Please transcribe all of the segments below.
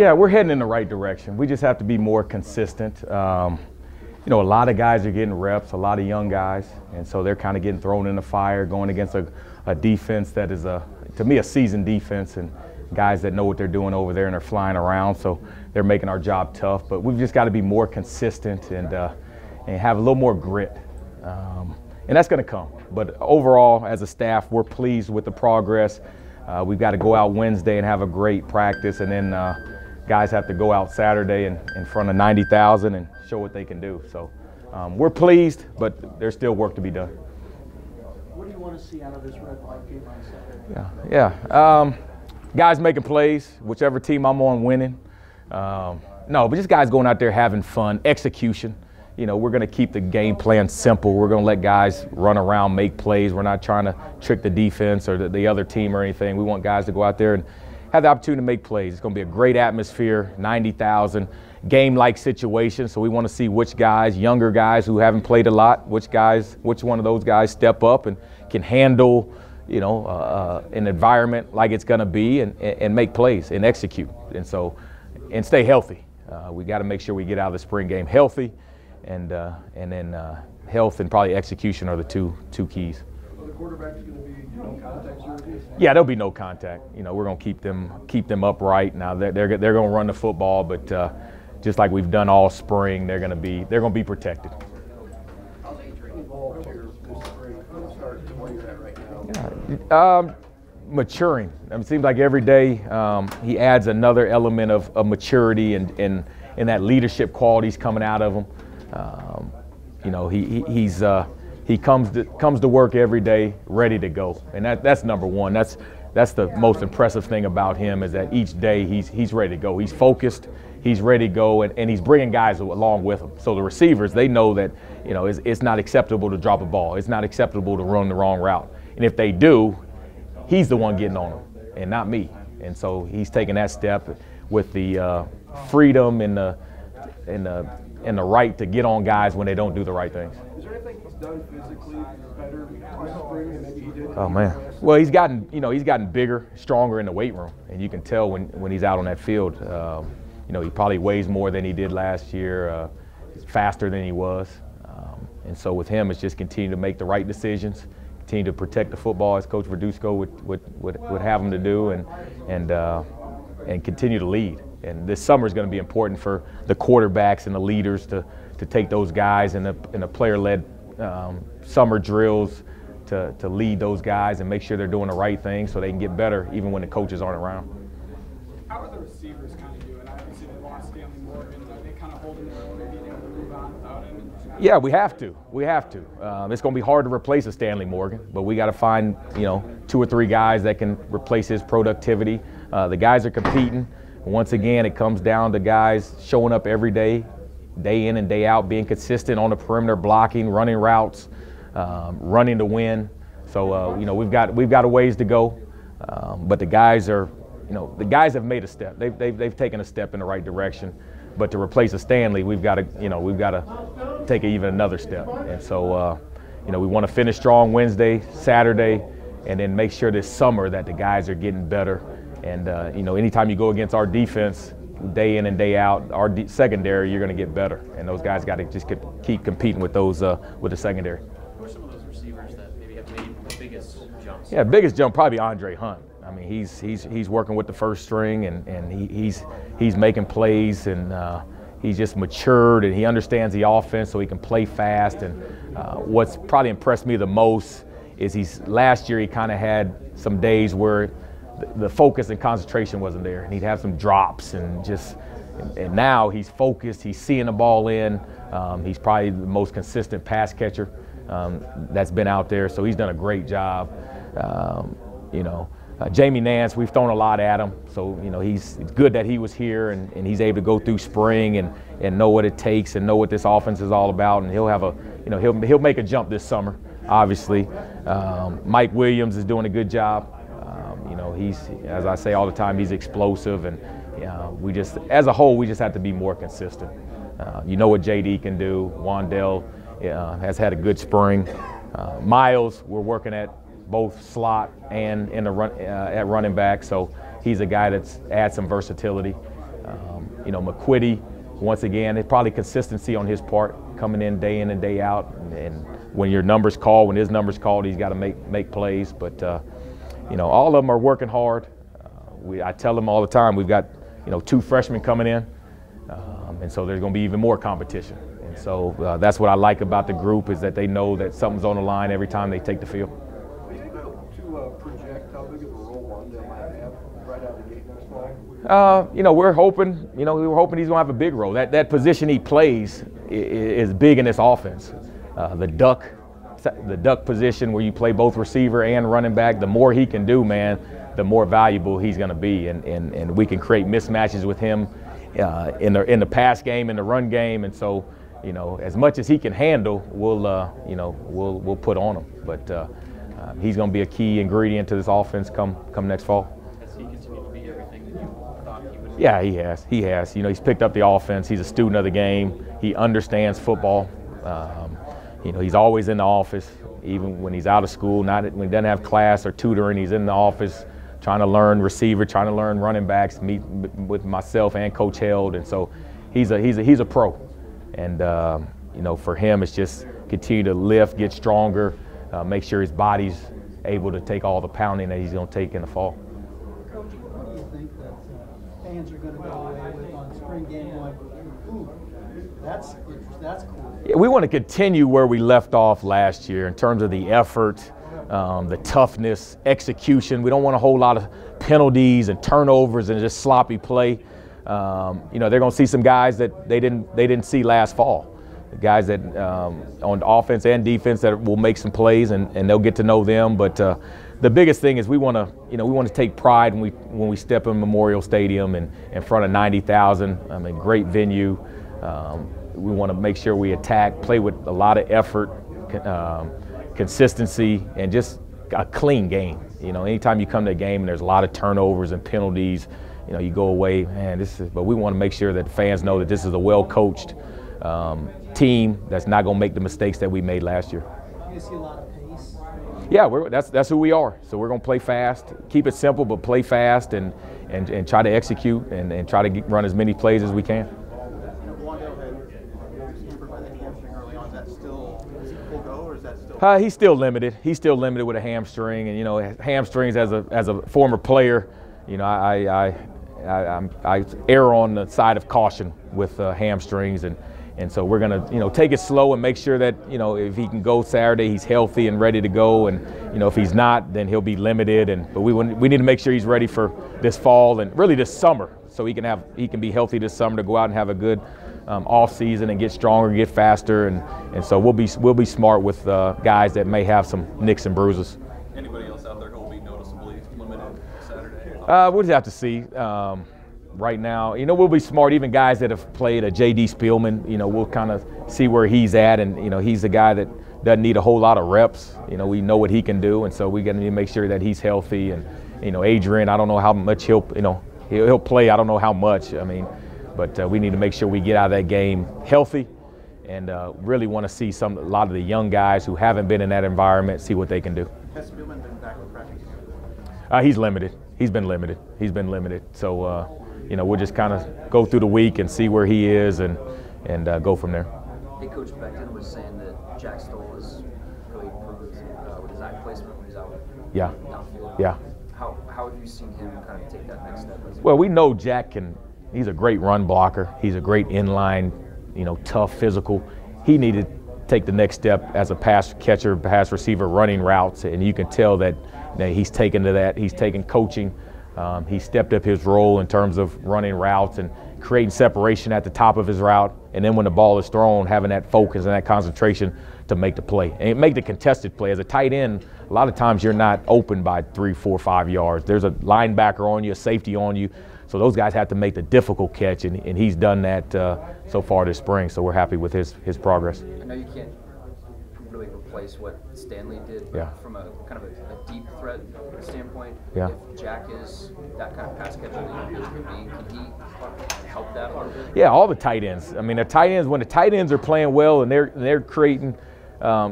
Yeah, we're heading in the right direction. We just have to be more consistent. You know, a lot of guys are getting reps, a lot of young guys, and so they're kind of getting thrown in the fire, going against a defense that is, to me, a seasoned defense, and guys that know what they're doing over there and are flying around, so they're making our job tough. But we've just got to be more consistent and have a little more grit, and that's going to come. But overall, as a staff, we're pleased with the progress. We've got to go out Wednesday and have a great practice, and then guys have to go out Saturday in front of 90,000 and show what they can do. So we're pleased, but there's still work to be done. What do you want to see out of this red light game on Saturday? Yeah. Guys making plays, whichever team I'm on winning. No, but just guys going out there having fun, execution. You know, we're going to keep the game plan simple. We're going to let guys run around, make plays. We're not trying to trick the defense or the other team or anything. We want guys to go out there and have the opportunity to make plays. It's going to be a great atmosphere, 90,000, game-like situation. So we want to see which guys, younger guys who haven't played a lot, which one of those guys step up and can handle, you know, an environment like it's going to be and make plays and execute. And stay healthy. We got to make sure we get out of the spring game healthy, and then health and probably execution are the two keys. Well, the quarterback's going to be no contact surgery? Yeah, there'll be no contact. You know, we're going to keep them upright. Now they're going to run the football, but just like we've done all spring, they're going to be protected. How's Adrian involved here this spring from the start to where you're at right now? Yeah, maturing. It seems like every day he adds another element of maturity and that leadership qualities coming out of him. You know, he comes to work every day ready to go, and that's number one. That's the most impressive thing about him, is that each day he's ready to go. He's focused, he's ready to go, and he's bringing guys along with him. So the receivers, they know that, you know, it's not acceptable to drop a ball. It's not acceptable to run the wrong route. And if they do, he's the one getting on them, and not me. And so he's taking that step with the freedom and the right to get on guys when they don't do the right things. Is there anything he's done physically better this spring than maybe he did? Oh man, well he's gotten bigger, stronger in the weight room, and you can tell when he's out on that field. You know, he probably weighs more than he did last year. He's faster than he was, and so with him, it's just continue to make the right decisions, continue to protect the football as Coach Verduzco would have him to do, and continue to lead. And this summer is going to be important for the quarterbacks and the leaders to take those guys in the player-led summer drills to lead those guys and make sure they're doing the right thing so they can get better even when the coaches aren't around. How are the receivers kind of doing? Obviously, they lost Stanley Morgan. Are they kind of holding their own and being able to move on without him? Yeah, we have to. It's going to be hard to replace a Stanley Morgan, but we got to find, you know, 2 or 3 guys that can replace his productivity. The guys are competing. Once again, it comes down to guys showing up every day, day in and day out, being consistent on the perimeter, blocking, running routes, running to win. So you know, we've got a ways to go, but the guys have made a step. They've taken a step in the right direction. But to replace a Stanley, we've got to take even another step. And so you know, we want to finish strong Wednesday, Saturday, and then make sure this summer that the guys are getting better. And you know, anytime you go against our defense, day in and day out, our secondary, you're going to get better. And those guys got to just keep competing with those with the secondary. Who are some of those receivers that maybe have made the biggest jumps? Yeah, biggest jump probably Andre Hunt. I mean, he's working with the first string, and he's making plays, and he's just matured, and he understands the offense, so he can play fast. And what's probably impressed me the most is last year he kind of had some days where the focus and concentration wasn't there, and he'd have some drops, and now he's focused. He's seeing the ball in. He's probably the most consistent pass catcher that's been out there. So he's done a great job. You know, Jamie Nance, we've thrown a lot at him. So you know, it's good that he was here and he's able to go through spring and know what it takes and know what this offense is all about. And he'll make a jump this summer, obviously. Mike Williams is doing a good job. You know, he's, as I say all the time, he's explosive, and as a whole, we just have to be more consistent. You know what JD can do. Wandell has had a good spring. Miles, we're working at both slot and in the run at running back, so he's a guy that's adds some versatility. You know, McQuitty, once again, it's probably consistency on his part, coming in and day out. And when your number's called, when his number's called, he's got to make plays. But, you know, all of them are working hard. I tell them all the time, we've got, you know, 2 freshmen coming in. And so there's going to be even more competition. And so that's what I like about the group, is that they know that something's on the line every time they take the field. Are you able to project how big of a role Wandale might have right out of the gate next fall? You know, we're hoping he's going to have a big role. That position he plays is big in this offense. The duck position, where you play both receiver and running back, the more he can do, man, the more valuable he's going to be. And we can create mismatches with him in the pass game, in the run game. And so, you know, as much as he can handle, we'll put on him. But he's going to be a key ingredient to this offense come next fall. Has he continued to be everything that you thought he would be? Yeah, he has. You know, he's picked up the offense. He's a student of the game. He understands football. You know, he's always in the office, even when he's out of school. When he doesn't have class or tutoring, he's in the office trying to learn receiver, trying to learn running backs, meet with myself and Coach Held. And so he's a pro. And, you know, for him, it's just continue to lift, get stronger, make sure his body's able to take all the pounding that he's going to take in the fall. Coach, what do you think that fans are going to go away with on spring game like, ooh, that's cool? Yeah, we want to continue where we left off last year in terms of the effort, the toughness, execution. We don't want a whole lot of penalties and turnovers and just sloppy play. You know, they're going to see some guys that they didn't see last fall. The guys that on offense and defense that will make some plays, and they'll get to know them. But the biggest thing is we want to take pride when we step in Memorial Stadium and in front of 90,000. I mean, great venue. We want to make sure we attack, play with a lot of effort, consistency, and just a clean game. You know, anytime you come to a game and there's a lot of turnovers and penalties, you know, you go away, man, but we want to make sure that fans know that this is a well-coached team that's not going to make the mistakes that we made last year. You see a lot of pace? Yeah, that's who we are. So we're going to play fast, keep it simple, but play fast and try to execute and try to run as many plays as we can. Wandale had hampered by the hamstring early on. Is that still full go, or is that still? He's still limited. He's still limited with a hamstring, and you know, hamstrings as a former player, you know, I err on the side of caution with hamstrings, and so we're gonna, you know, take it slow and make sure that, you know, if he can go Saturday, he's healthy and ready to go, and you know, if he's not, then he'll be limited. But we need to make sure he's ready for this fall and really this summer, so he can be healthy this summer to go out and have a good off season and get stronger, get faster, and so we'll be smart with guys that may have some nicks and bruises. Anybody else out there who will be noticeably limited Saturday? We'll just have to see. Right now, you know, we'll be smart. Even guys that have played, a J.D. Spielman, you know, we'll kind of see where he's at, and you know, he's a guy that doesn't need a whole lot of reps. You know, we know what he can do, and so we got to make sure that he's healthy. And you know, Adrian, I don't know how much he'll play. I don't know how much. I mean, but we need to make sure we get out of that game healthy, and really want to see a lot of the young guys who haven't been in that environment, see what they can do. Has Spielman been back with practice? He's limited. He's been limited. So. You know, we'll just kind of go through the week and see where he is and go from there. Hey, Coach Beckton was saying that Jack Stoll has really improved with his eye placement when he's out downfield. Yeah. How have you seen him kind of take that next step? Well, we know Jack he's a great run blocker. He's a great inline, you know, tough, physical. He needed to take the next step as a pass catcher, pass receiver, running routes, and you can tell that he's taken to that. He's taken coaching. He stepped up his role in terms of running routes and creating separation at the top of his route, and then when the ball is thrown, having that focus and that concentration to make the play and make the contested play. As a tight end, a lot of times you're not open by 3, 4, 5 yards. There's a linebacker on you, a safety on you, so those guys have to make the difficult catch, and he's done that so far this spring. So we're happy with his progress. I know you can't really replace what Stanley did, but from a kind of a deep threat standpoint, if Jack is that kind of pass catcher that you're being, can he help that a little bit? Yeah, all the tight ends. I mean, when the tight ends are playing well and they're creating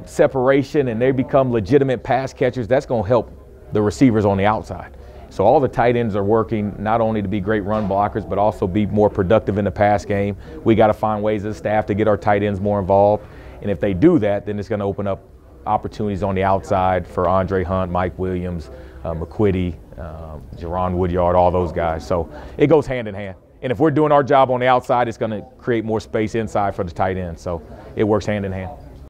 separation and they become legitimate pass catchers, that's going to help the receivers on the outside. So all the tight ends are working not only to be great run blockers, but also be more productive in the pass game. We got to find ways as a staff to get our tight ends more involved. And if they do that, then it's going to open up opportunities on the outside for Andre Hunt, Mike Williams, McQuitty, Jerron Woodyard, all those guys. So it goes hand in hand. And if we're doing our job on the outside, it's going to create more space inside for the tight end. So it works hand in hand.